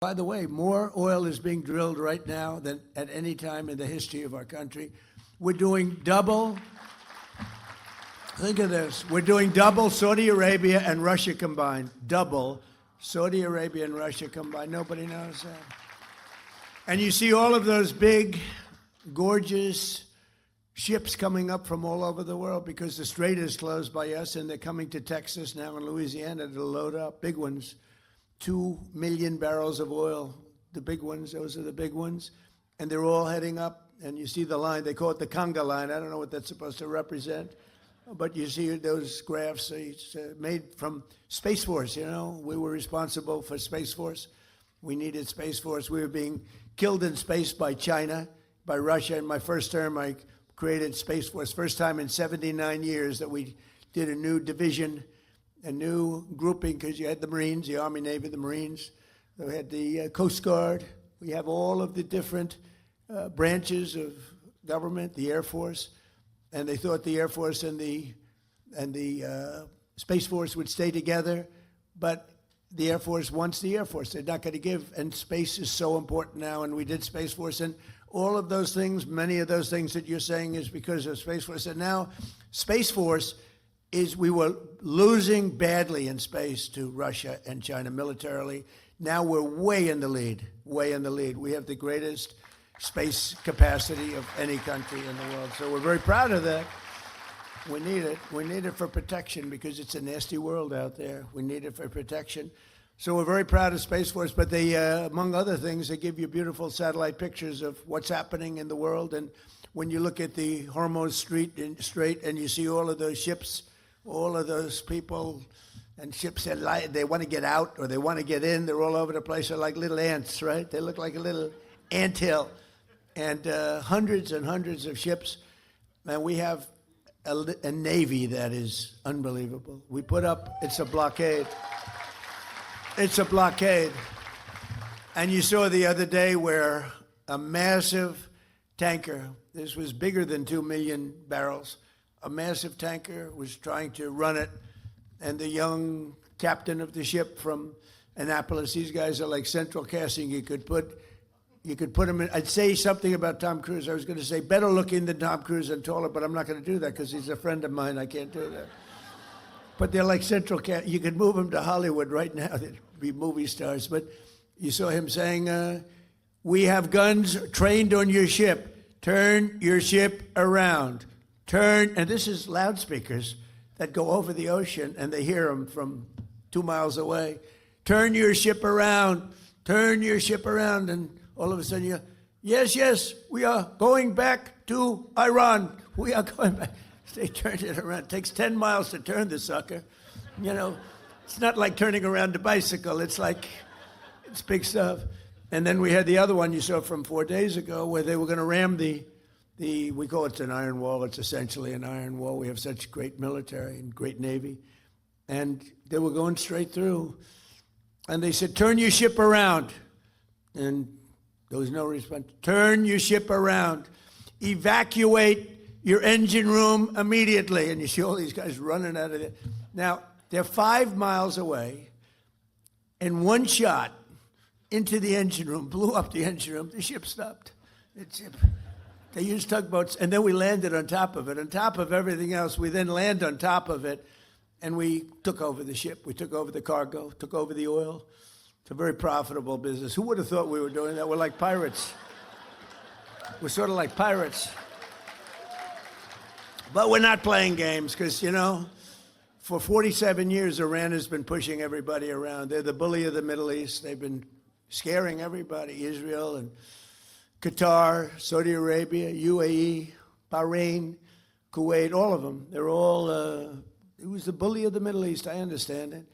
By the way, more oil is being drilled right now than at any time in the history of our country. We're doing double. Think of this. We're doing double Saudi Arabia and Russia combined. Double Saudi Arabia and Russia combined. Nobody knows that. And you see all of those big, gorgeous ships coming up from all over the world because the strait is closed by us, and they're coming to Texas now and Louisiana to load up. Big ones. 2 million barrels of oil, the big ones, those are the big ones. And they're all heading up, and you see the line, they call it the conga line. I don't know what that's supposed to represent, but you see those graphs, it's made from Space Force, you know. We were responsible for Space Force. We needed Space Force. We were being killed in space by China, by Russia. In my first term, I created Space Force. First time in 79 years that we did a new division, a new grouping, because you had the Marines, the Army, Navy, the Marines. We had the Coast Guard. We have all of the different branches of government, the Air Force, and they thought the Air Force and the Space Force would stay together, but the Air Force wants the Air Force. They're not going to give, and space is so important now, and we did Space Force, and all of those things, many of those things that you're saying is because of Space Force, and now Space Force we were losing badly in space to Russia and China militarily. Now we're way in the lead, way in the lead. We have the greatest space capacity of any country in the world. So we're very proud of that. We need it. We need it for protection because it's a nasty world out there. We need it for protection. So we're very proud of Space Force, but they, among other things, they give you beautiful satellite pictures of what's happening in the world. And when you look at the Hormuz Strait and you see all of those ships, all of those people and ships, they want to get out or they want to get in. They're all over the place. They're like little ants, right? They look like a little anthill. And hundreds and hundreds of ships. And we have a Navy that is unbelievable. We put up, it's a blockade. It's a blockade. And you saw the other day where a massive tanker, this was bigger than 2 million barrels, a massive tanker was trying to run it, and the young captain of the ship from Annapolis, these guys are like central casting. You could put him in. I'd say something about Tom Cruise. I was going to say better looking than Tom Cruise and taller, but I'm not going to do that because he's a friend of mine. I can't do that. But they're like central cast. You could move them to Hollywood right now. They'd be movie stars. But you saw him saying, we have guns trained on your ship. Turn your ship around. Turn, and this is loudspeakers that go over the ocean, and they hear them from 2 miles away. Turn your ship around. Turn your ship around. And all of a sudden, yes, we are going back to Iran. We are going back. They turned it around. It takes 10 miles to turn the sucker. You know, it's not like turning around a bicycle. It's big stuff. And then we had the other one you saw from 4 days ago where they were going to ram we call it an iron wall. It's essentially an iron wall. We have such great military and great Navy. And they were going straight through. And they said, turn your ship around. And there was no response. Turn your ship around. Evacuate your engine room immediately. And you see all these guys running out of there. Now, they're 5 miles away. And one shot into the engine room, blew up the engine room. The ship stopped. They used tugboats, and then we landed on top of it. On top of everything else, we then land on top of it, and we took over the ship. We took over the cargo, took over the oil. It's a very profitable business. Who would have thought we were doing that? We're like pirates. We're sort of like pirates. But we're not playing games because, you know, for 47 years, Iran has been pushing everybody around. They're the bully of the Middle East. They've been scaring everybody, Israel and Qatar, Saudi Arabia, UAE, Bahrain, Kuwait, all of them. They're all, it was the bully of the Middle East, I understand it.